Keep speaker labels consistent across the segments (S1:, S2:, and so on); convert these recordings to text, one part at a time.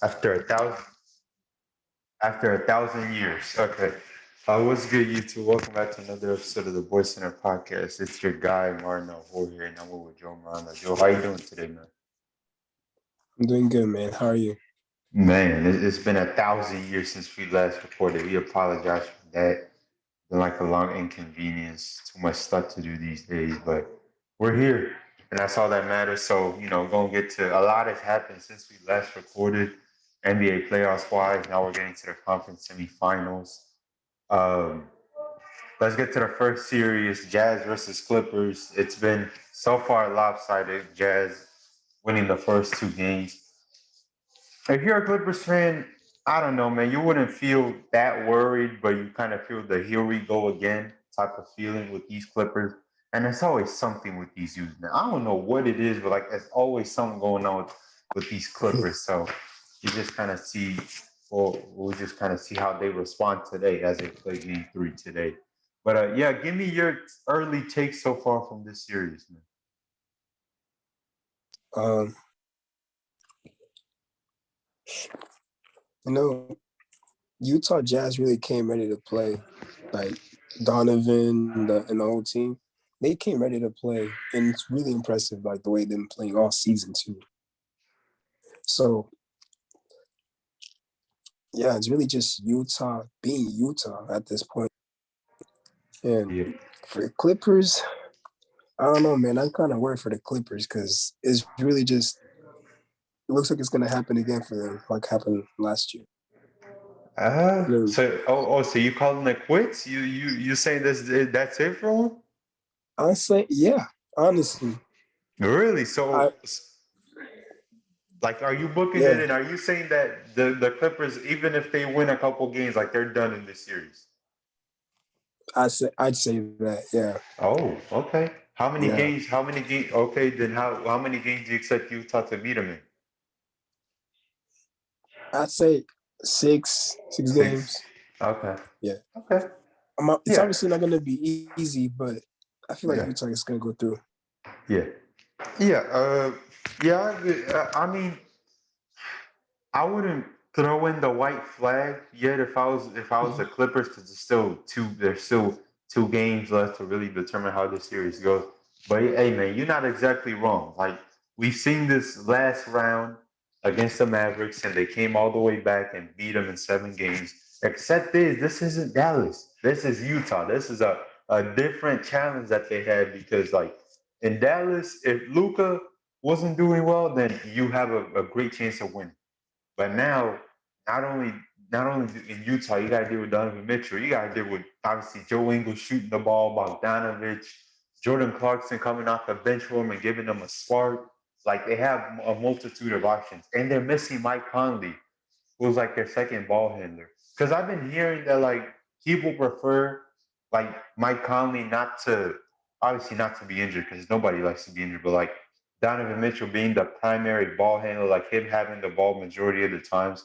S1: After a thousand, after 1,000 years. Okay. What's good, YouTube? Welcome back to another episode of the Voice Center podcast. It's your guy Martin O'Hoare here, and I'm with Joe Miranda. Joe, how you doing today, man?
S2: I'm doing good, man. How are you?
S1: Man, it's been 1,000 years since we last recorded. We apologize for that. Been like a long inconvenience. Too much stuff to do these days, but we're here, and that's all that matters. So, gonna get to a lot has happened since we last recorded. NBA playoffs wise, now we're getting to the conference semifinals. Um, let's get to the first series, Jazz versus Clippers. It's been so far lopsided. Jazz winning the first two games. If you're a Clippers fan, I don't know, man. You wouldn't feel that worried, but you kind of feel the here we go again type of feeling with these Clippers. And there's always something with these dudes, man. I don't know what it is, but like there's always something going on with these Clippers. So you just kind of see, well, we'll just kind of see how they respond today as they play game three today. But yeah, give me your early takes so far from this series, man.
S2: Um, you know, Utah Jazz really came ready to play. Like Donovan and the whole team, they came ready to play, and it's really impressive. Like the way they've been playing all season too. So yeah, it's really just Utah being Utah at this point. And
S1: Yeah.
S2: for the Clippers, I don't know, man. I'm kind of worried for the Clippers because it's really just it looks like it's gonna happen again for them, like happened last year. I mean,
S1: So you calling it quits? You saying that's it for him?
S2: I say, yeah, honestly,
S1: Really?
S2: I
S1: Like, are you booking it,
S2: yeah,
S1: and are you saying that the Clippers, even if they win a couple games, like they're done in this series?
S2: I'd say that, yeah,
S1: Oh, okay. How many
S2: yeah.
S1: games? How many games? Okay, then how many games do you expect Utah to beat them in?
S2: I'd say six
S1: Six.
S2: games.
S1: Okay.
S2: Yeah,
S1: Okay.
S2: it's
S1: Yeah.
S2: obviously not gonna be easy, but I feel like
S1: Yeah.
S2: Utah is gonna go through.
S1: Yeah. Yeah. Yeah. I mean, I wouldn't throw in the white flag yet if I was the
S2: Mhm.
S1: Clippers because there's still two games left to really determine how this series goes. But hey man, you're not exactly wrong. Like we've seen this last round against the Mavericks and they came all the way back and beat them in 7 games. Except this isn't Dallas. This is Utah. This is a different challenge that they had because like in Dallas, if Luca wasn't doing well, then you have a great chance of winning. But now, not only not only in Utah, you got to deal with Donovan Mitchell. You got to deal with obviously Joe Ingles shooting the ball, Bogdanovich, Jordan Clarkson coming off the bench for him and giving them a spark. Like they have a multitude of options, and they're missing Mike Conley, who's like their second ball handler. Because I've been hearing that like people prefer like Mike Conley not to obviously not to be injured because nobody likes to be injured, but like Donovan Mitchell being the primary ball handler, like him having the ball majority of the times.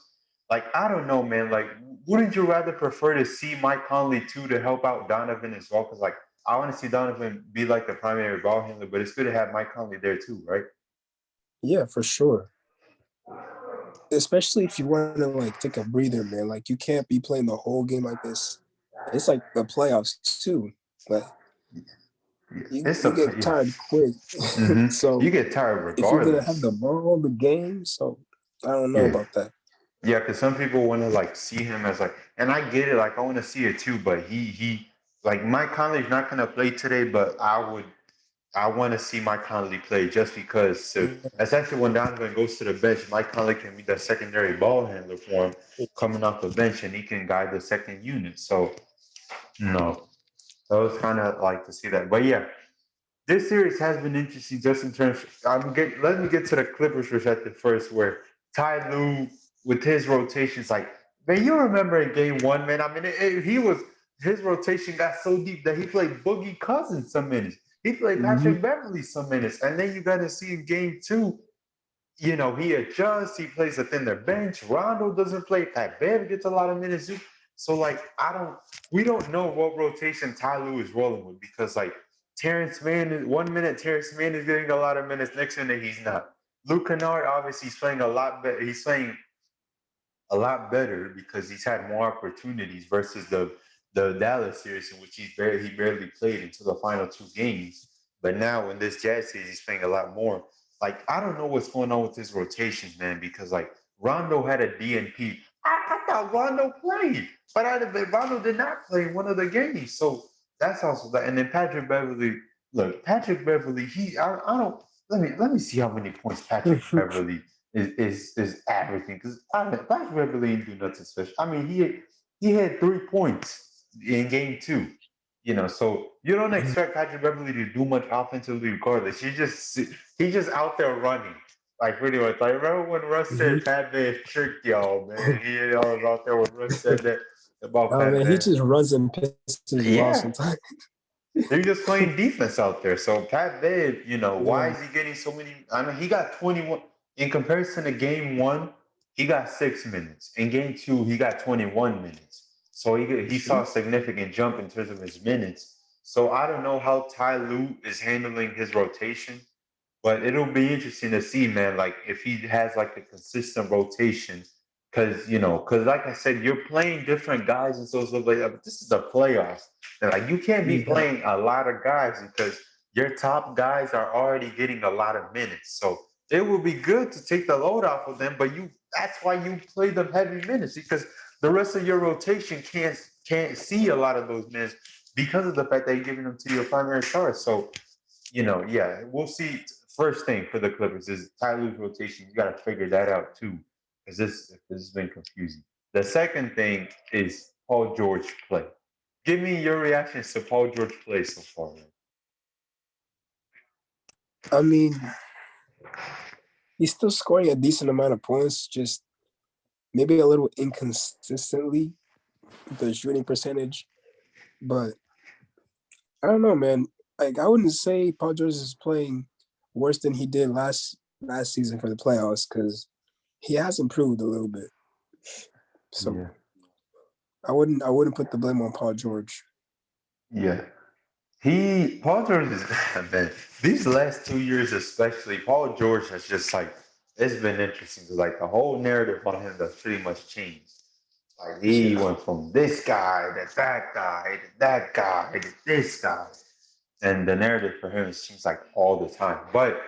S1: Like I don't know, man. Like, wouldn't you rather prefer to see Mike Conley too to help out Donovan as well? Because like I want to see Donovan be like the primary ball handler, but it's good to have Mike Conley there too, right?
S2: Yeah, for sure. Especially if you want to like take a breather, man. Like you can't be playing the whole game like this. It's like the playoffs too. Like
S1: It's
S2: you
S1: a
S2: get
S1: yeah.
S2: tired quick.
S1: You
S2: So
S1: get tired
S2: if you're gonna have
S1: regardless.
S2: the ball the game, so I don't know
S1: Yeah.
S2: about that.
S1: Yeah, because some people want to like see him as like, and I get it. Like I want to see it too, but he like Mike Conley's not gonna play today, but I want to see Mike Conley play just because. So
S2: Yeah.
S1: essentially, when Donovan goes to the bench, Mike Conley can be the secondary ball handler for him, coming off the bench, and he can guide the second unit. So no, I was kind of like to see that, but yeah, this series has been interesting just in terms. Let me get to the Clippers perspective first, where Ty Lue with his rotations, like man, you remember in Game One, man. I mean, he was his rotation got so deep that he played Boogie Cousins some minutes. He played
S2: Hmm.
S1: Patrick Beverly some minutes, and then you got to see in Game Two. He adjusts. He plays within their bench. Rondo doesn't play. Pat Bev gets a lot of minutes. So like, we don't know what rotation Ty Lue is rolling with because like Terrence Mann, 1 minute Terrence Mann is getting a lot of minutes. Next minute he's not. Luke Kennard obviously he's playing a lot better. He's playing a lot better because he's had more opportunities versus the Dallas series in which he barely played until the final two games. But now in this Jazz series, he's playing a lot more. Like I don't know what's going on with his rotations, man, because like Rondo had a DNP. I thought Rondo played, but Rondo did not play one of the games. So that's also that. And then Patrick Beverly, look, Patrick Beverly, I don't let me see how many points Patrick Beverly is averaging because Patrick Beverly ain't do nothing special. I mean, he had 3 points in game two. So you don't expect Patrick Beverly to do much offensively regardless. He's just out there running. Like pretty much. Like remember when Russ said Pat Bev tricked y'all, man? He was out there when Russ said that about
S2: Oh
S1: Pat
S2: man, he
S1: Bev.
S2: just runs and pisses you off
S1: Yeah.
S2: sometimes.
S1: They're just playing defense out there. So Pat Bev, why
S2: Yeah,
S1: is he getting so many? I mean, he got 21 in comparison to game one. He got 6 minutes. In game two, he got 21 minutes. So he saw
S2: true.
S1: a significant jump in terms of his minutes. So I don't know how Ty Lue is handling his rotation, but it'll be interesting to see, man. Like if he has like a consistent rotation, because like I said, you're playing different guys, and so it's like this is the playoffs. And like you can't be
S2: Yeah,
S1: playing a lot of guys because your top guys are already getting a lot of minutes. So it will be good to take the load off of them, but that's why you play them heavy minutes because the rest of your rotation can't see a lot of those minutes because of the fact that you're giving them to your primary stars. So yeah, we'll see. First thing for the Clippers is Ty Lue's rotation. You got to figure that out too, because this has been confusing. The second thing is Paul George play. Give me your reactions to Paul George play so far, man.
S2: I mean, he's still scoring a decent amount of points, just maybe a little inconsistently the shooting percentage. But I don't know, man. Like I wouldn't say Paul George is playing worse than he did last season for the playoffs because he has improved a little bit. So
S1: Yeah,
S2: I wouldn't put the blame on Paul George.
S1: yeah. Paul George is man. These last 2 years, especially, Paul George has just like it's been interesting. 'Cause, like the whole narrative on him has pretty much changed. Like he
S2: Yeah.
S1: went from this guy to that guy to that guy to this guy. And the narrative for him seems like all the time. But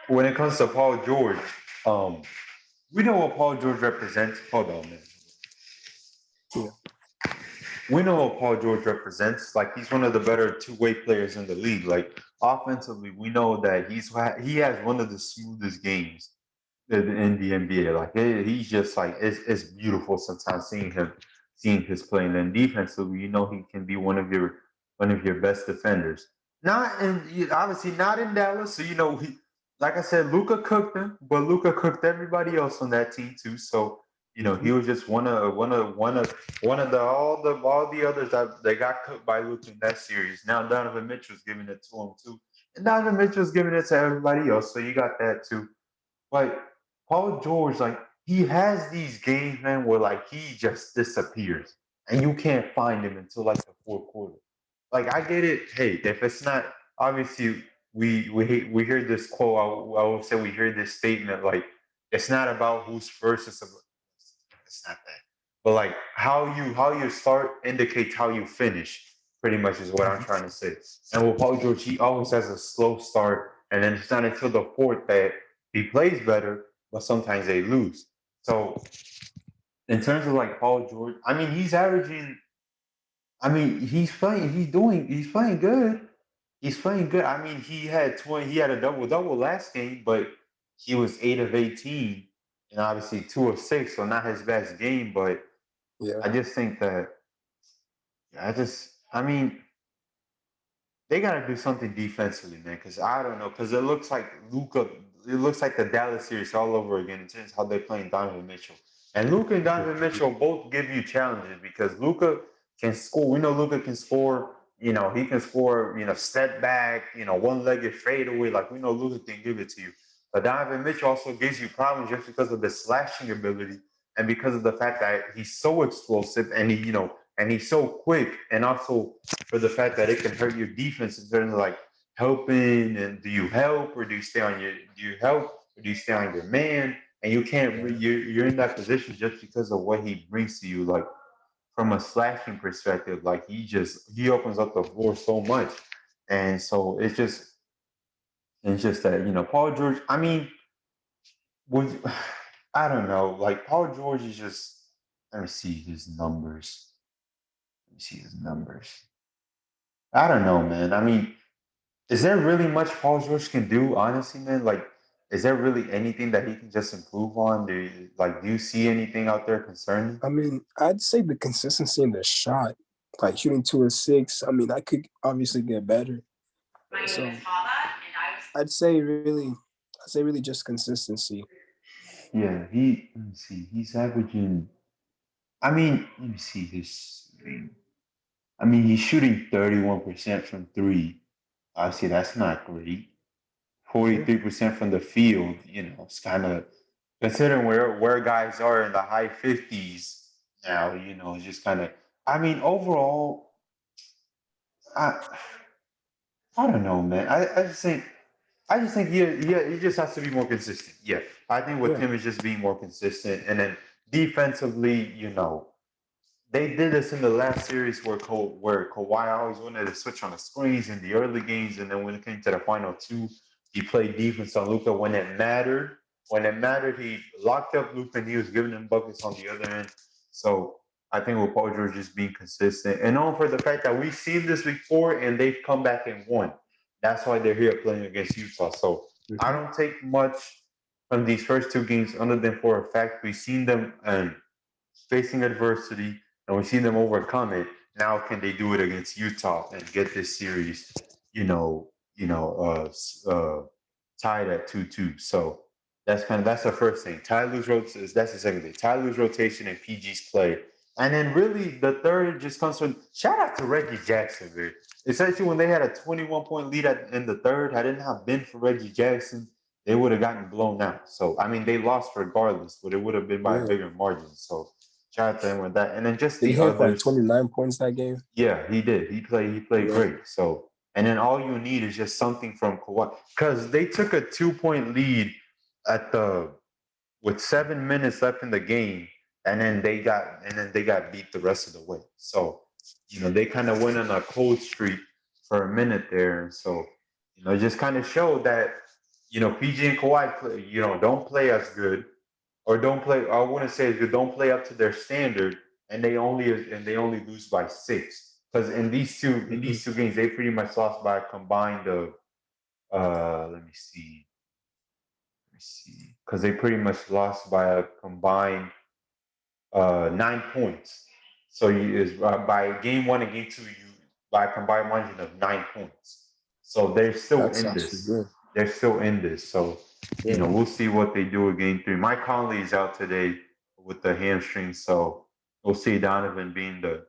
S1: when it comes to Paul George, um, we know what Paul George represents. Hold on, man.
S2: Yeah.
S1: We know what Paul George represents. Like he's one of the better two-way players in the league. Like offensively, we know that he has one of the smoothest games in the NBA. Like he's just like it's beautiful sometimes seeing his play. And then defensively, he can be one of your best defenders. Not in obviously not in Dallas. So he like I said, Luca cooked him, but Luca cooked everybody else on that team too. So
S2: Mm-hmm.
S1: he was just one of the all the others that they got cooked by Luca in that series. Now Donovan Mitchell's giving it to him too, and Donovan Mitchell's giving it to everybody else. So you got that too. But Paul George, like he has these games, man, where like he just disappears and you can't find him until like the fourth quarter. Like I get it. Hey, if it's not obviously we hear this quote. I will say we hear this statement like it's not about who's first. It's not that. But like how you start indicates how you finish. Pretty much is what I'm
S2: Mm-hmm.
S1: trying to say. And with Paul George, he always has a slow start, and then it's not until the fourth that he plays better, but sometimes they lose. So in terms of like Paul George, I mean he's averaging. I mean he's playing good. He's playing good. I mean he had a double double last game, but he was 8 of 18 and obviously 2 of 6, so not his best game. But
S2: Yeah.
S1: I just think that I mean they got to do something defensively, man. Because I don't know. Because it looks like Luca. It looks like the Dallas series all over again in terms of how they're playing Donovan Mitchell. And Luca and
S2: Yeah.
S1: Donovan Mitchell both give you challenges because Luca can score. We know Luca can score. He can score. Step back. One-legged fadeaway. Like we know Luca can give it to you. But Donovan Mitchell also gives you problems just because of the slashing ability and because of the fact that he's so explosive and and he's so quick and also for the fact that it can hurt your defense in terms of like helping and do you help or do you stay on your do you help or do you stay on your man? and you can't.
S2: Yeah.
S1: You're in that position just because of what he brings to you. Like from a slashing perspective, like he opens up the floor so much, and so it's just that Paul George. I mean, would I don't know. Like Paul George is just. Let me see his numbers. Let me see his numbers. I don't know, man. I mean, is there really much Paul George can do? Honestly, man. Like, is there really anything that he can just improve on? Do you see anything out there concerning?
S2: I mean, I'd say the consistency in the shot, like shooting 2 or 6. I mean, I could obviously get better. So I'd say really just consistency.
S1: Yeah, he. Let me see. He's averaging. I mean, let me see his. I mean, he's shooting 31% from three. Obviously, that's not great.
S2: Yeah,
S1: 43% from the field. It's kind of considering where guys are in the high 50s now. It's just kind of. I mean, overall, I I don't know, man. I just think yeah, he just has to be more consistent. Yeah, I think with
S2: yeah,
S1: him is just being more consistent, and then defensively, they did this in the last series where Kawhi always wanted to switch on the screens in the early games, and then when it came to the final two, he played defense on Luka when it mattered. When it mattered, he locked up Luka and he was giving him buckets on the other end. So I think with Paul George just being consistent, and on for the fact that we've seen this before and they've come back and won. That's why they're here playing against Utah. So I
S2: hmm
S1: don't take much from these first two games, other than for a fact we've seen them facing adversity and we've seen them overcome it. Now, can they do it against Utah and get this series, tied at 2-2? So that's the first thing. Ty Lue's rotation. That's the second thing. Ty Lue's rotation and PG's play. And then really the third just comes from shout out to Reggie Jackson, man. Essentially when they had a 21-point lead in the third, had it not been for Reggie Jackson, they would have gotten blown out. So I mean they lost regardless, but it would have been by a
S2: yeah.
S1: bigger margin. So shout out to him with that. And then just
S2: Did he
S1: the
S2: have like
S1: others.
S2: 29 points that game?
S1: Yeah, he did. He played
S2: Yeah.
S1: great. So and then all you need is just something from Kawhi. Because they took a 2-point lead at the with 7 minutes left in the game, and then they got beat the rest of the way. So they kind of went on a cold streak for a minute there, and so it just kind of showed that PG and Kawhi don't play as good or don't play. I wouldn't say as good. Don't play up to their standard, and they only lose by 6. Because in
S2: hmm
S1: these two games they pretty much lost by a combined of let me see because they pretty much lost by a combined 9 points. So by game one and game two, you by a combined margin of 9 points. So they're still
S2: That's
S1: in
S2: actually
S1: this.
S2: good.
S1: They're still in this. So
S2: Yeah.
S1: we'll see what they do with game three. Mike Conley is out today with the hamstring, so we'll see Donovan being the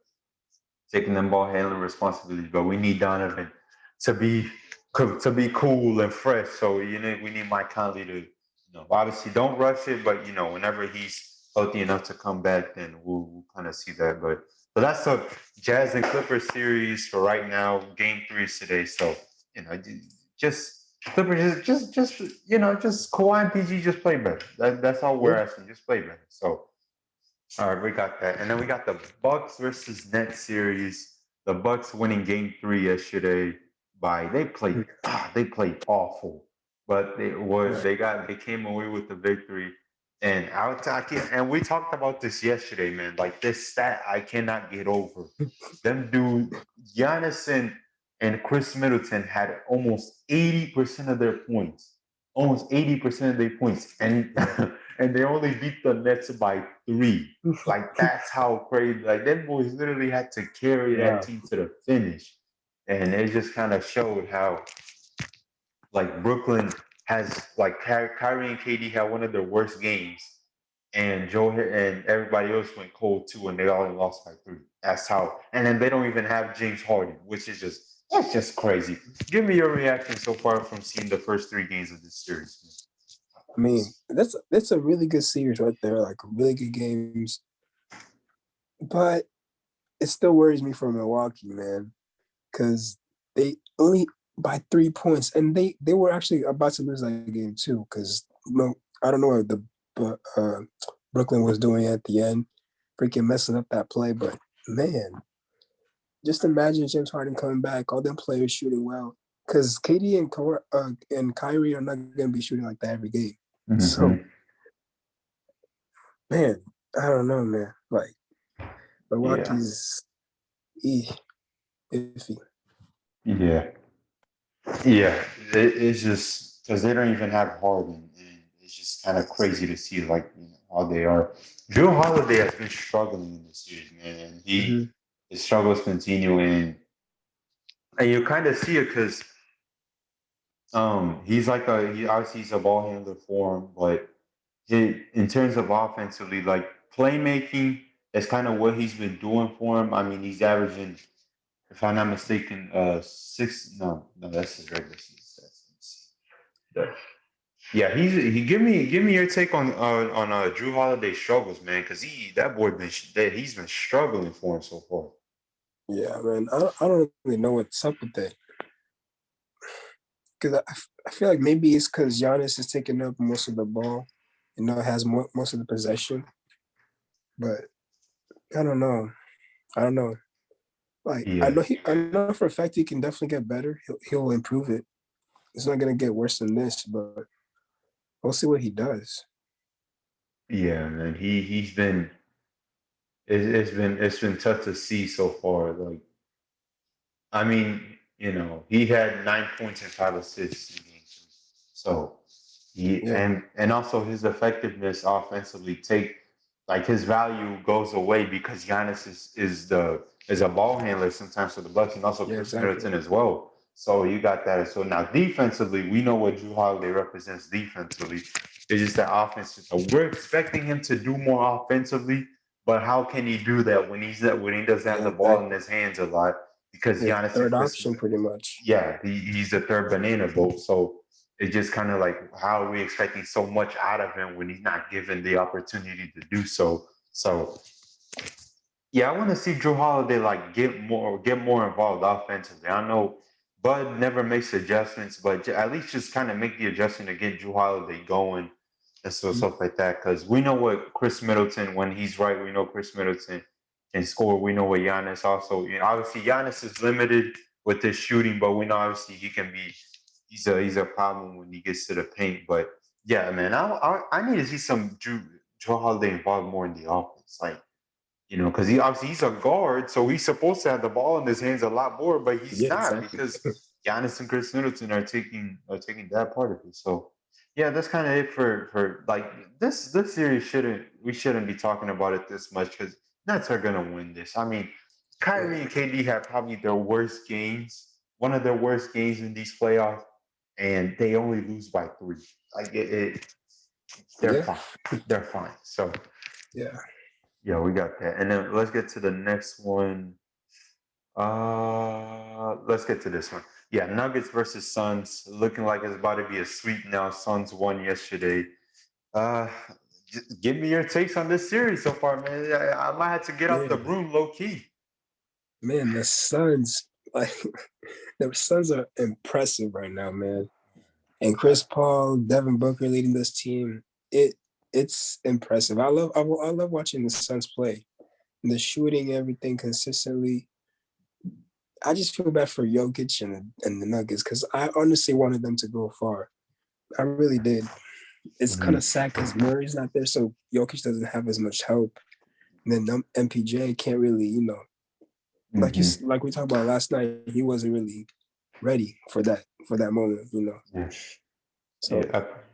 S1: taking them ball handling responsibilities. But we need Donovan to be cool and fresh. So we need Mike Conley to obviously don't rush it, but whenever he's healthy enough to come back, then we'll kind of see that. But that's the Jazz and Clippers series for right now. Game three is today, so just Clippers just Kawhi and PG just play better. That's all we're
S2: Yeah.
S1: asking. Just play better. So all right, we got that, and then we got the Bucks versus Nets series. The Bucks winning Game Three yesterday by they played awful, but
S2: Yeah.
S1: they came away with the victory. And and we talked about this yesterday, man. Like this stat, I cannot get over. Them dude, Giannis and Chris Middleton had almost 80% of their points, almost 80% of their points, and and they only beat the Nets by 3. Like that's how crazy. Like them boys literally had to carry that
S2: Yeah.
S1: team to the finish, and it just kind of showed how like Brooklyn has like Kyrie and KD had one of their worst games, and Joe and everybody else went cold too, and they all lost by 3. That's how. And then they don't even have James Harden, which is just crazy. Give me your reaction so far from seeing the first 3 games of this series.
S2: I mean, that's a really good series right there. Like really good games, but it still worries me for Milwaukee, man, because they only by 3 points, and they were actually about to lose that game too. Because I don't know, but Brooklyn was doing at the end, freaking messing up that play. But man, just imagine James Harden coming back, all them players shooting well. Because KD and Kyrie are not going to be shooting like that every game. So,
S1: Mm-hmm.
S2: man, I don't know, man. Like,
S1: Yeah.
S2: Milwaukee's iffy.
S1: Yeah. Yeah. It's just because they don't even have Harden, and it's just kind of crazy to see like how they are. Drew Holiday has been struggling in this series, man, and
S2: Mm-hmm.
S1: his struggles continue, and you kind of see it because he's like he obviously he's a ball handler for him, but in terms of offensively, like playmaking, that's kind of what he's been doing for him. I mean, he's averaging, if I'm not mistaken, six. No, that's his regular season stats. Let me see. Yeah, he give me your take on Drew Holiday struggles, man, because that boy he's been struggling for him so far.
S2: Yeah, man. I don't really know what's up with that. Because I feel like maybe it's because Giannis is taking up most of the ball, has most of the possession. But I don't know. I don't know. Like
S1: Yeah,
S2: I know for a fact he can definitely get better. He'll improve it. It's not gonna get worse than this, but we'll see what he does.
S1: yeah, man. He's been it's been tough to see so far. Like, I mean, he had 9 points and 5 assists in game 2. So he
S2: Yeah.
S1: and also his effectiveness offensively take like his value goes away because Giannis is a ball handler sometimes for the Bucks and also
S2: Yeah.
S1: Chris
S2: Exactly.
S1: Middleton as well. So you got that. So now defensively, we know what Drew Holiday represents defensively. It's just that offense. So we're expecting him to do more offensively, but how can he do that when he doesn't have
S2: Yeah.
S1: the ball in
S2: Exactly.
S1: his hands a lot? Because
S2: The
S1: Giannis and
S2: third
S1: Chris,
S2: option, pretty much.
S1: yeah, he's the third banana boat. So it's just kind of like, how are we expecting so much out of him when he's not given the opportunity to do so? So yeah, I want to see Drew Holiday like get more involved offensively. I know Bud never makes adjustments, but at least just kind of make the adjustment to get Drew Holiday going and so
S2: Mhm.
S1: stuff like that. Because we know what Chris Middleton, when he's right, we know Chris Middleton can score. We know what Giannis also. Obviously Giannis is limited with his shooting, but we know obviously he can be. He's a problem when he gets to the paint. But yeah, man, I need to see some Drew Holiday involved more in the offense, like. Because he's a guard, so he's supposed to have the ball in his hands a lot more, but he's
S2: Yeah.
S1: not
S2: Exactly.
S1: because Giannis and Chris Middleton are taking that part of it. So yeah, that's kind of it for like this series we shouldn't be talking about it this much because Nets are gonna win this. I mean, Kyrie
S2: Yeah.
S1: and KD have probably their worst games, one of their worst games in these playoffs, and they only lose by 3. Like they're
S2: Yeah.
S1: fine, they're fine. So
S2: Yeah.
S1: yeah, we got that. And then let's get to the next one. Let's get to this one. Yeah, Nuggets versus Suns. Looking like it's about to be a sweep now. Suns won yesterday. Uh, give me your takes on this series so far, man. I might have to get out the
S2: Man.
S1: room low key.
S2: Man. The Suns, like the Suns are impressive right now, man. And Chris Paul, Devin Booker leading this team. It's impressive. I love watching the Suns play. The shooting, everything consistently. I just feel bad for Jokic and the Nuggets because I honestly wanted them to go far. I really did. It's kind of
S1: Mhm.
S2: sad because Murray's not there, so Jokic doesn't have as much help. And then MPJ can't really,
S1: Mhm.
S2: like we talked about last night, he wasn't really ready for that moment.
S1: Yeah. Yeah.
S2: So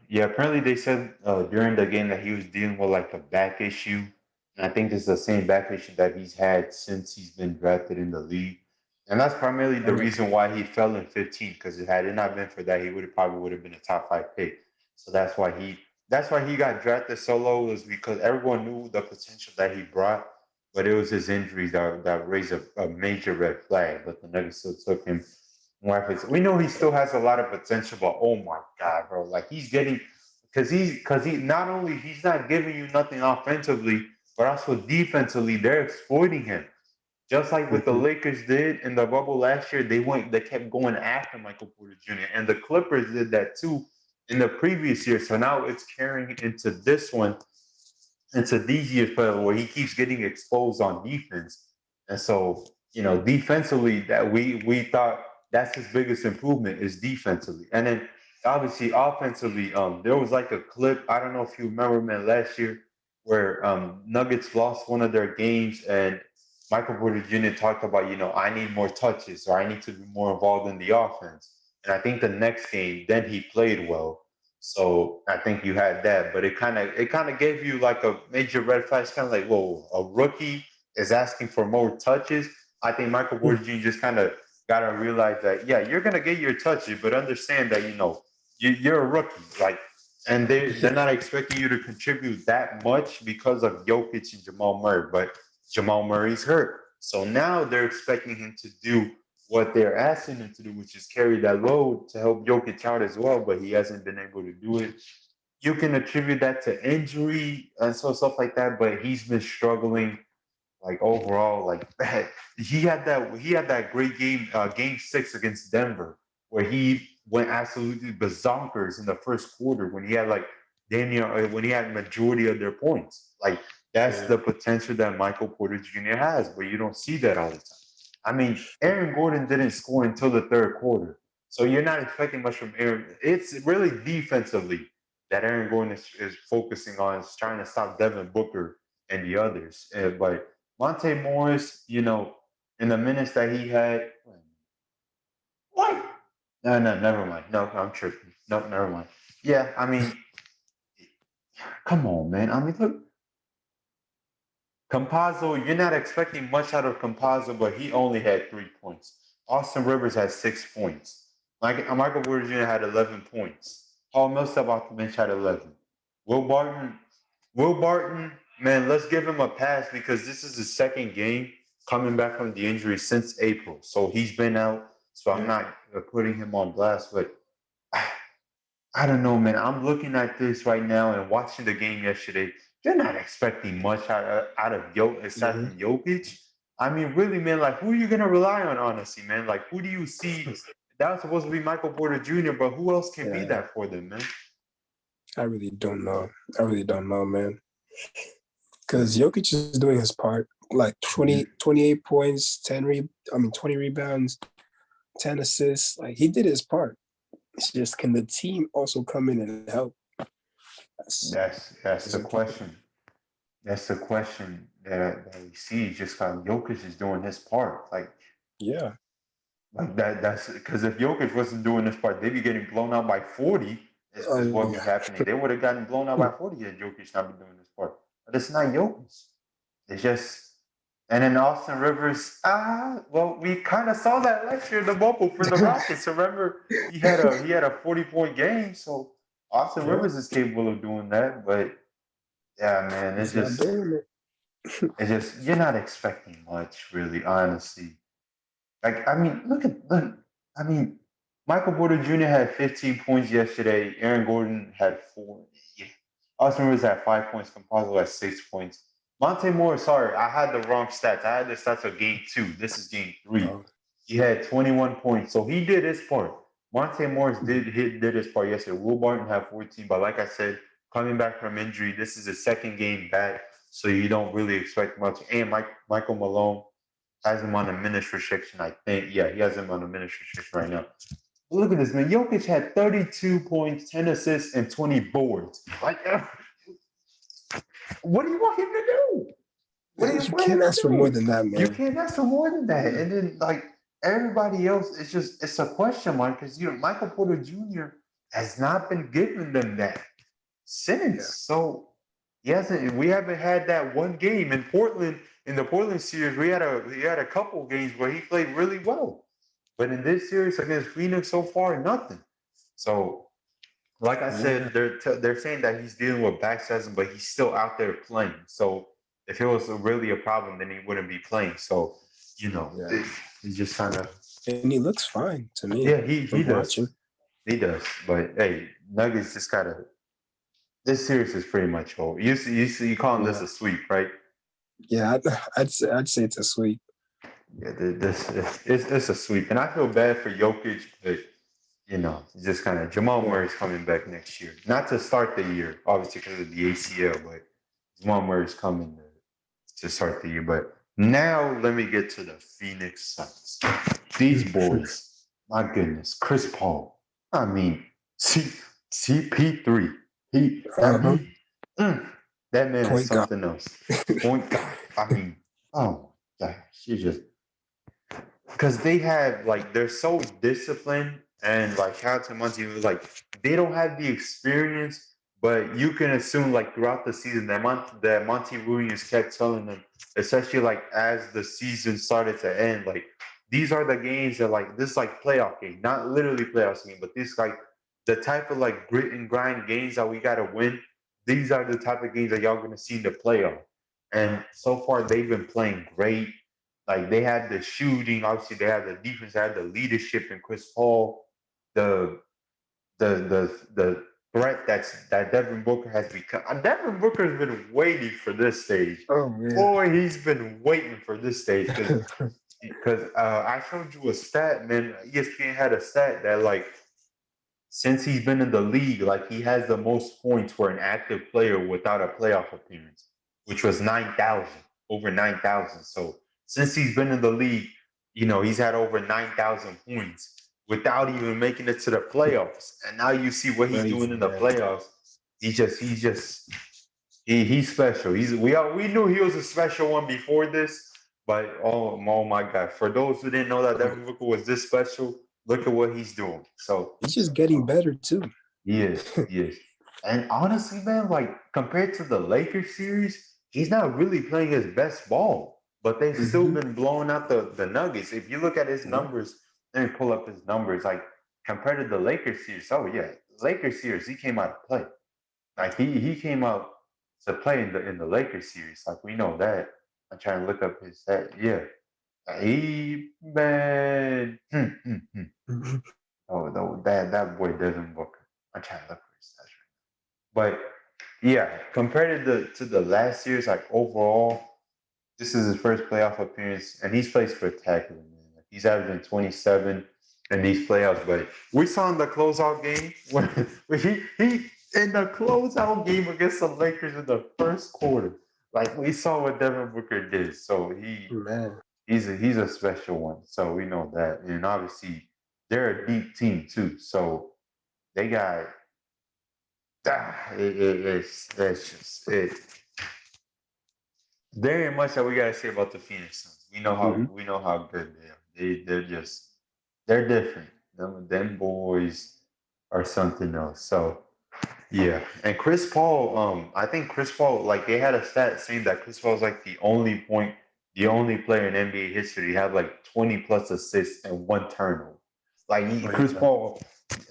S1: Yeah. Apparently, they said during the game that he was dealing with like a back issue, and I think this is the same back issue that he's had since he's been drafted in the league, and that's primarily the reason why he fell in 15. Because had it not been for that, he would have been a top 5 pick. So that's why he got drafted so low, was because everyone knew the potential that he brought, but it was his injuries that raised a major red flag. But the Nuggets still took him weapons. We know he still has a lot of potential, but oh my god, bro! Like he's getting because he not only he's not giving you nothing offensively, but also defensively, they're exploiting him. Just like what the
S2: mhm.
S1: Lakers did in the bubble last year, they kept going after Michael Porter Jr. and the Clippers did that too. in the previous year. So now it's carrying into this one, into these years where he keeps getting exposed on defense. And so, defensively, that we thought that's his biggest improvement is defensively. And then obviously offensively, there was like a clip, I don't know if you remember, man, last year where Nuggets lost one of their games and Michael Porter Jr. talked about, I need more touches or I need to be more involved in the offense. And I think the next game, then he played well. So I think you had that, but it kind of gave you like a major red flag. It's kind of like, whoa, a rookie is asking for more touches. I think Michael Porter Jr. just kind of got to realize that, yeah, you're gonna get your touches, but understand that you're a rookie, like, and they're not expecting you to contribute that much because of Jokic and Jamal Murray, but Jamal Murray's hurt, so now they're expecting him to do what they're asking him to do, which is carry that load to help Jokic out as well, but he hasn't been able to do it. You can attribute that to injury and so stuff like that, but he's been struggling like overall. Like he had that great game, game six against Denver, where he went absolutely bazonkers in the first quarter when he had like Daniel when he had majority of their points. Like that's
S2: Yeah.
S1: the potential that Michael Porter Jr. has, but you don't see that all the time. I mean, Aaron Gordon didn't score until the third quarter. So you're not expecting much from Aaron. It's really defensively that Aaron Gordon is focusing on, is trying to stop Devin Booker and the others. But Monte Morris, in the minutes that he had, what? No, no, never mind. No, I'm tripping. No, never mind. Yeah, I mean, come on, man. I mean, look, Campazzo, you're not expecting much out of Campazzo, but he only had 3 points. Austin Rivers had 6 points. Michael Porter Jr. had 11 points. Paul Millsap off the bench had 11. Will Barton, Will Barton, man, let's give him a pass because this is his second game coming back from the injury since April. So he's been out. So I'm
S2: Yeah.
S1: not putting him on blast, but I don't know, man. I'm looking at this right now and watching the game yesterday. You're not expecting much out of Jokic aside
S2: Mhm.
S1: from Jokic. I mean, really, man. Like, who are you gonna rely on, honestly, man? Like, who do you see? That was supposed to be Michael Porter Jr., but who else can be
S2: Yeah.
S1: that for them, man?
S2: I really don't know. I really don't know, man. Because Jokic is doing his part. Like
S1: Mhm.
S2: 28 points, 20 rebounds, 10 assists. Like he did his part. It's just can the team also come in and help? That's,
S1: That's
S2: that's
S1: the
S2: important.
S1: question. That's the question that we see. Just how Jokic is doing his part.
S2: Yeah.
S1: Like that. That's because if Jokic wasn't doing this part, they'd be getting blown out by 40. Is
S2: Oh
S1: what be
S2: yeah.
S1: happening. They would have gotten blown out by 40 if Jokic not be doing this part. But it's not Jokic. It's just. And then Austin Rivers. Well, we kind of saw that last year in the bubble for the Rockets. Remember, he had a 40-point game. So Austin
S2: Yeah.
S1: Rivers is capable of doing that. But yeah, man, it's
S2: He's not
S1: just
S2: doing it.
S1: it's just you're not expecting much, really, honestly. Like, I mean, look. I mean, Michael Porter Jr. had 15 points yesterday. Aaron Gordon had 4. Yeah. Austin Rivers had 5 points. Composo had 6 points. Monte Morris, sorry, I had the wrong stats. I had the stats of game 2. This is game 3.
S2: Oh.
S1: He had 21 points, so he did his part. Monte Morris
S2: Mhm.
S1: did his part yesterday. Will Barton had 14, but like I said, coming back from injury, this is his second game back, so you don't really expect much. And Michael Malone has him on a minutes restriction, I think. Yeah, he has him on a minutes restriction right now. Look at this, man. Jokic had 32 points, 10 assists, and 20 boards. Like, what do you want him to do? What do you
S2: You
S1: want him
S2: can't
S1: to
S2: ask for more
S1: do?
S2: than that,
S1: You
S2: man.
S1: can't ask for more than that.
S2: Yeah.
S1: And then, like, everybody else, it's a question mark because, Michael Porter Jr. has not been giving them that since.
S2: Yeah.
S1: So we haven't had that one game in Portland. In the Portland series, we had a couple games where he played really well. But in this series against Phoenix so far, nothing. So, like I
S2: Yeah.
S1: said, they're saying that he's dealing with back spasm, but he's still out there playing. So if it was really a problem, then he wouldn't be playing. So
S2: Yeah.
S1: he's just kind of,
S2: And he looks fine to me
S1: yeah, he
S2: from
S1: does,
S2: watching.
S1: he does. But hey, Nuggets just gotta. This series is pretty much over. You calling this
S2: Yeah.
S1: a sweep, right?
S2: Yeah. I'd say it's a sweep.
S1: Yeah, this it's a sweep, and I feel bad for Jokic, but just kind of Jamal
S2: Yeah.
S1: Murray's coming back next year. Not to start the year, obviously because of the ACL, but Jamal Murray's coming to start the year. But now let me get to the Phoenix Suns. These boys, my goodness, Chris Paul. I mean, CP3. He, I
S2: Uh-huh.
S1: mean, mm, that man is
S2: Point guard.
S1: something else. Point guard. I mean, oh my gosh, you just because they have like they're so disciplined and like shout out to Monty was like they don't have the experience, but you can assume like throughout the season that Monty Williams kept telling them, especially like as the season started to end, like these are the games that like this like playoff game, not literally playoff game, but this like the type of like grit and grind games that we gotta win. These are the type of games that y'all gonna see in the playoff. And so far they've been playing great. Like they had the shooting, obviously they had the defense, they had the leadership in Chris Paul, the the threat that Devin Booker has become. Devin Booker has been waiting for this stage.
S2: Oh man.
S1: Boy, he's been waiting for this stage because I showed you a stat, man. ESPN had a stat that like since he's been in the league, like he has the most points for an active player without a playoff appearance, which was 9,000, over 9,000. So since he's been in the league, he's had over 9,000 points without even making it to the playoffs. And now you see what he's doing
S2: Crazy,
S1: in the
S2: man.
S1: playoffs. He's special. We knew he was a special one before this, but oh my God! For those who didn't know that
S2: But
S1: Devin Booker was this special, look at what he's doing. So
S2: he's just getting better too.
S1: he is. He is. And honestly, man, like compared to the Lakers series, he's not really playing his best ball. But they've still
S2: Mm-hmm.
S1: been blowing out the Nuggets. If you look at his
S2: Yeah.
S1: numbers, let me pull up his numbers. Like compared to the Lakers series, oh yeah, Lakers series, he came out to play. Like he came out to play in the Lakers series. Like we know that. I'm trying to look up his stat. Yeah. He man. Oh, no, that boy Devin Booker. I'm trying to look for his stats. But yeah, compared to the last year's, like overall, this is his first playoff appearance, and he's played spectacular, man. Like, he's averaging 27 in these playoffs. But we saw in the closeout game when he in the closeout game against the Lakers in the first quarter. Like we saw what Devin Booker did. So
S2: Man.
S1: he's a special one. So we know that. And obviously they're a deep team too. So they got it's just it there ain't much that we gotta say about the Phoenix Suns.
S2: Mm-hmm.
S1: We know how good they are. They're different. Them boys are something else. So yeah. And Chris Paul, I think Chris Paul, like they had a stat saying that Chris Paul is like the only player in NBA history to have like 20 plus assists and one turnover. Like
S2: Oh
S1: Chris
S2: yeah.
S1: Paul,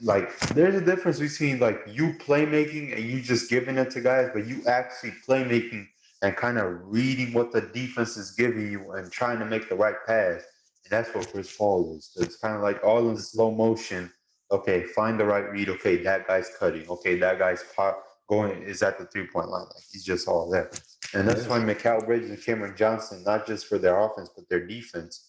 S1: like there's a difference between like you playmaking and you just giving it to guys, but you actually playmaking and kind of reading what the defense is giving you and trying to make the right pass. And that's what Chris Paul is. It's kind of like all in
S2: Mm-hmm.
S1: slow motion. Okay, find the right read. Okay, that guy's cutting. Okay, that guy's going is at the 3 point line. Like he's just all there. And that's
S2: Yeah.
S1: why Mikal Bridges and Cameron Johnson, not just for their offense, but their defense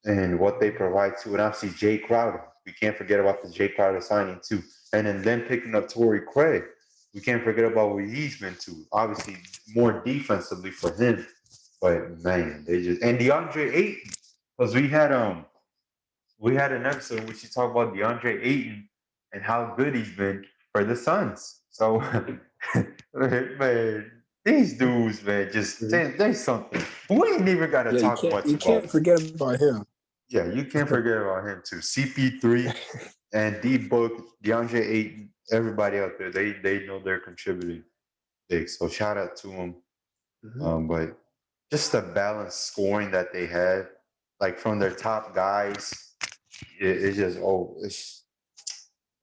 S1: and what they provide too. And obviously Jay Crowder. We can't forget about the Jay Crowder signing too. And then picking up Torrey Craig. We can't forget about what he's been to. Obviously, more defensively for him. But man, they just and DeAndre Ayton. Because we had an episode in which you talk about DeAndre Ayton and how good he's been for the Suns. So man, these dudes, man, just
S2: Mm-hmm.
S1: there's something. We ain't even gotta
S2: Yeah.
S1: talk much
S2: You
S1: about.
S2: can't forget about him.
S1: Yeah, you can't forget about him too. CP3 and D Book, DeAndre Ayton, everybody out there, they know they're contributing big. So shout out to them.
S2: Mm-hmm.
S1: But just the balanced scoring that they had, like from their top guys, it's just it's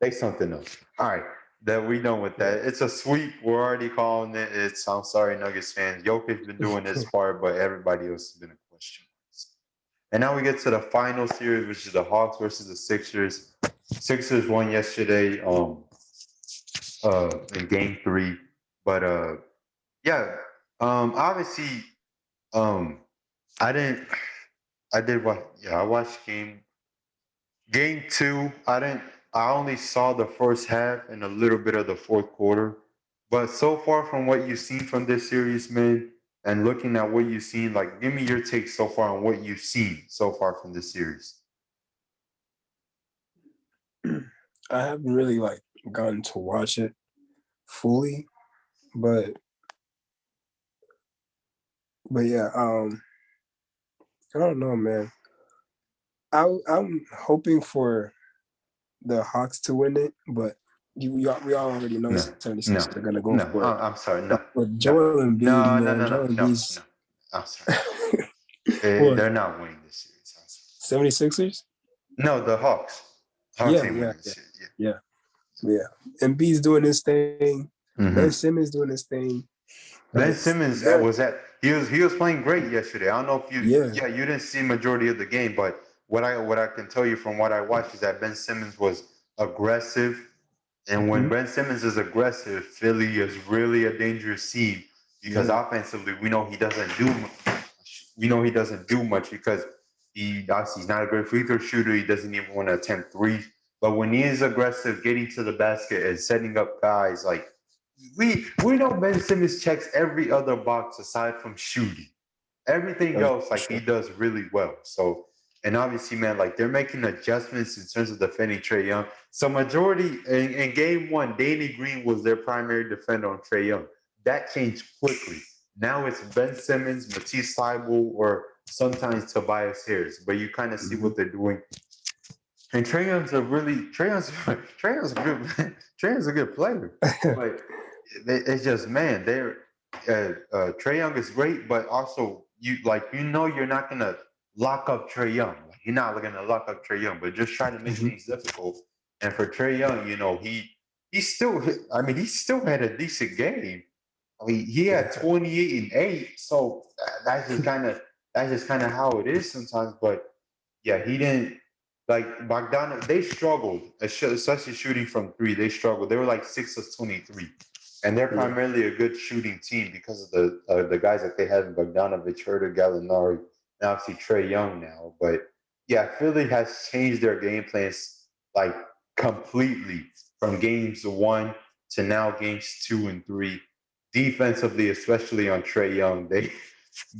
S1: they something else. All right, that we done with
S2: Yeah.
S1: that. It's a sweep. We're already calling it. I'm sorry, Nuggets fans. Jokic's been doing this part, but everybody else has been a question. And now we get to the final series, which is the Hawks versus the Sixers. Sixers won yesterday, in Game 3, but yeah, obviously, um, I didn't. I did what? Yeah, I watched Game 2. I didn't. I only saw the first half and a little bit of the fourth quarter. But so far from what you've seen from this series, man, and looking at what you've seen, like give me your take so far on what you've seen so far from this series.
S2: I haven't really like gotten to watch it fully, but yeah, I don't know, man. I'm hoping for the Hawks to win it, but we all already know
S1: No,
S2: 76ers
S1: no,
S2: are gonna go
S1: no.
S2: for it.
S1: I'm sorry.
S2: But
S1: No,
S2: with
S1: no,
S2: Joel Embiid,
S1: no, no,
S2: man,
S1: no,
S2: Joel
S1: no, no,
S2: Embiid's
S1: no. I'm sorry.
S2: what
S1: They're not winning this series. I'm sorry.
S2: 76ers?
S1: No, the Hawks. Hawks
S2: Yeah,
S1: ain't
S2: yeah,
S1: winning this
S2: yeah,
S1: series. Yeah.
S2: yeah, yeah. Embiid's doing his thing. Ben
S1: Mm-hmm.
S2: Simmons doing his thing,
S1: Ben
S2: but
S1: Simmons
S2: they're
S1: was at he was playing great yesterday. I don't know if you
S2: yeah,
S1: yeah you didn't see majority of the game, but what I can tell you from what I watched is that Ben Simmons was aggressive, and when
S2: mhm,
S1: Ben Simmons is aggressive, Philly is really a dangerous team because
S2: yeah,
S1: offensively we know he doesn't do much because he obviously he's not a great free throw shooter. He doesn't even want to attempt threes. But when he is aggressive, getting to the basket and setting up guys like we know Ben Simmons checks every other box aside from shooting. Everything
S2: for
S1: else, like he
S2: sure.
S1: does really well. So, and obviously, man, like they're making adjustments in terms of defending Trey Young. So, majority in game one, Danny Green was their primary defender on Trey Young. That changed quickly. Now it's Ben Simmons, Matisse Thybulle, or sometimes Tobias Harris. But you kind of see
S2: Mhm.
S1: what they're doing. And Trey Young's a good Trey Young's a good player, but it's just man, they're Trey Young is great, but also you're not gonna lock up Trey Young. Like, you're not gonna lock up Trey Young, but just try to make
S2: Mhm.
S1: things difficult. And for Trey Young, he still he still had a decent game. I mean, he had
S2: Yeah.
S1: 28 and 8, so that's just kind of how it is sometimes. But yeah, he didn't like Bogdanov. They struggled, especially shooting from three. They struggled. They were like 6 of 23, and they're
S2: Yeah.
S1: primarily a good shooting team because of the guys that they had in Bogdanovich, Herter, Gallinari, and obviously Trey Young now. But yeah, Philly has changed their game plans like completely from games one to now games 2 and 3. Defensively, especially on Trey Young,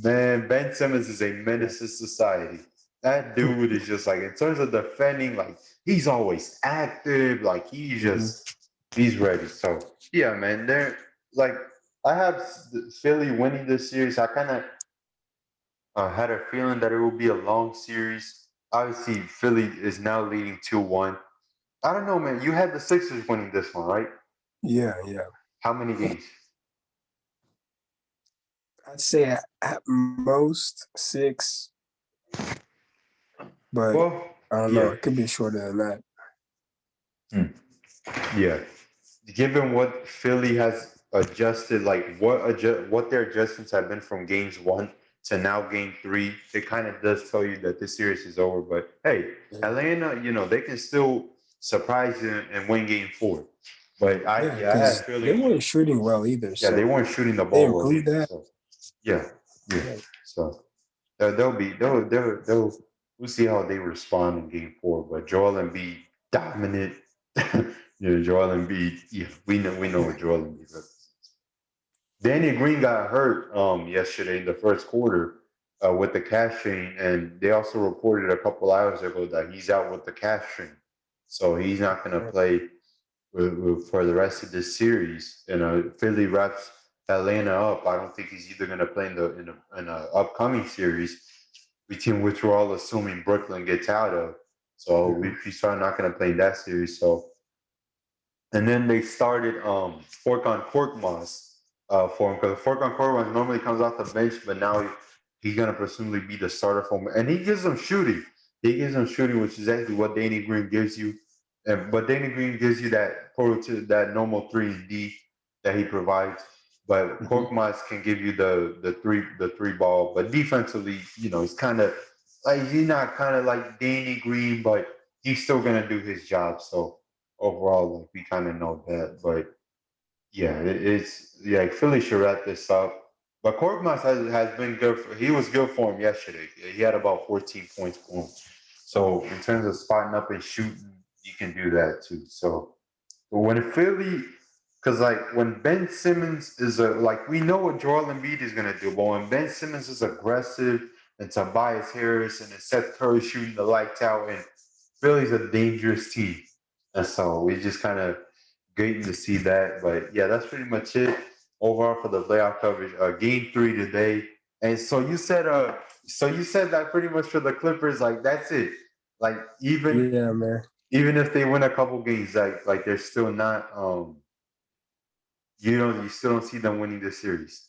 S1: man, Ben Simmons is a
S2: Yeah.
S1: menace to society. That dude is just like in terms of defending, like he's always active, like
S2: Mhm.
S1: he's ready. So yeah, man, they're like I have Philly winning this series. I kind of had a feeling that it will be a long series. Obviously, Philly is now leading 2-1. I don't know, man. You had the Sixers winning this one, right?
S2: Yeah, yeah.
S1: How many games?
S2: I'd say at most 6, but
S1: Well,
S2: I don't know.
S1: yeah.
S2: It could be shorter than that.
S1: Hmm. Yeah. Given what Philly has adjusted, like what their adjustments have been from games one to now game three, it kind of does tell you that this series is over. But hey,
S2: Yeah,
S1: Atlanta, they can still surprise you and win game four. But
S2: yeah,
S1: I had
S2: because they
S1: Philly.
S2: weren't shooting well either.
S1: Yeah, they
S2: So
S1: weren't shooting the
S2: they
S1: ball well
S2: improved
S1: either.
S2: that.
S1: So yeah, yeah.
S2: Yeah.
S1: So they'll we'll see how they respond in game four. But Joel Embiid dominant. Joel Embiid. Yeah, we know what Joel Embiid represents. Danny Green got hurt yesterday in the first quarter with the calf strain, and they also reported a couple hours ago that he's out with the calf strain, so he's not going to play for the rest of this series. And Philly wraps Atlanta up. I don't think he's either going to play in a upcoming series, between which we're all assuming Brooklyn gets out of. So
S2: Mhm.
S1: he's probably not going to play in that series. So and then they started Fork on Korkmaz for him because Fork on Korkmaz normally comes off the bench, but now he's gonna presumably be the starter for him. And he gives them shooting. He gives them shooting, which is actually what Danny Green gives you. But Danny Green gives you that normal 3 and D that he provides. But
S2: Mhm.
S1: Korkmaz can give you the three ball. But defensively, he's kind of like he's not kind of like Danny Green, but he's still gonna do his job. So overall, like we kind of know that. But yeah, it's yeah, Philly should wrap this up. But Korkmaz has been good. He was good for him yesterday. He had about 14 points for him. So in terms of spotting up and shooting, you can do that too. So when Philly, because like when Ben Simmons is like we know what Joel Embiid is gonna do, but when Ben Simmons is aggressive and Tobias Harris and Seth Curry shooting the lights out, and Philly's a dangerous team, and so we just kind of getting to see that. But yeah, that's pretty much it overall for the playoff coverage. Game three today, and so you said that pretty much for the Clippers, like that's it. Like
S2: Yeah, man.
S1: even if they win a couple games, like they're still not you still don't see them winning this series.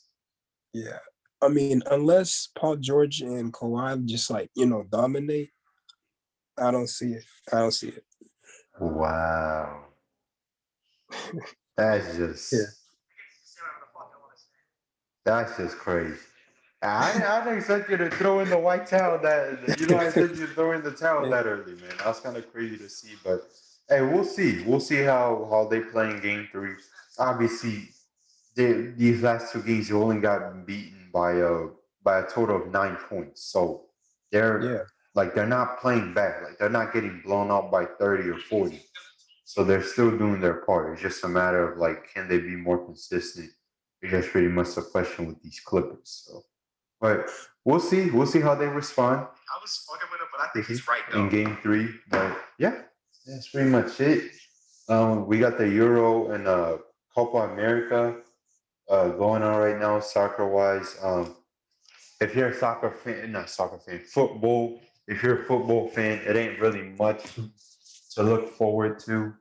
S2: Yeah. I mean, unless Paul George and Kawhi just like, dominate, I don't see it. I don't see it.
S1: Wow. That's
S2: Yeah.
S1: just crazy. I didn't expect you to throw in the white towel I expect you to throw in the towel
S2: Yeah.
S1: that early, man. That's kind of crazy to see, but hey, we'll see. We'll see how they play in game three. Obviously, these last two games you only got beaten by a total of 9 points. So they're
S2: Yeah.
S1: they're not playing bad. Like they're not getting blown out by 30 or 40. So they're still doing their part. It's just a matter of like, can they be more consistent? It's just pretty much the question with these Clippers. So, but we'll see. We'll see how they respond. I was fucking with him, but I think he's right though. In game three. But yeah, that's pretty much it. We got the Euro and Copa America going on right now, soccer wise. If you're a soccer fan, not soccer fan, football. If you're a football fan, it ain't really much to look forward to.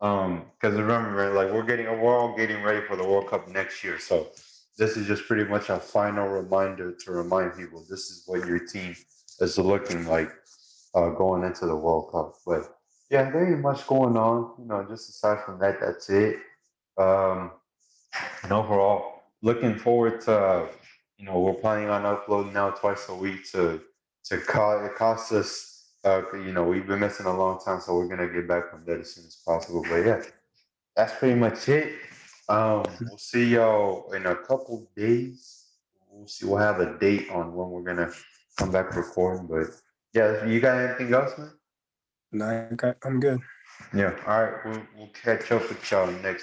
S1: Because remember, like we're all getting ready for the World Cup next year. So this is just pretty much a final reminder to remind people this is what your team is looking like going into the World Cup. But yeah, there ain't much going on. Just aside from that, that's it. Um, and overall, looking forward to we're planning on uploading now twice a week it costs us we've been missing a long time, so we're gonna get back on that as soon as possible. But yeah, that's pretty much it. We'll see y'all in a couple days. We'll have a date on when we're gonna come back recording. But yeah, you got anything else, man?
S2: Nah, I'm good.
S1: Yeah. All right. We'll catch up with y'all next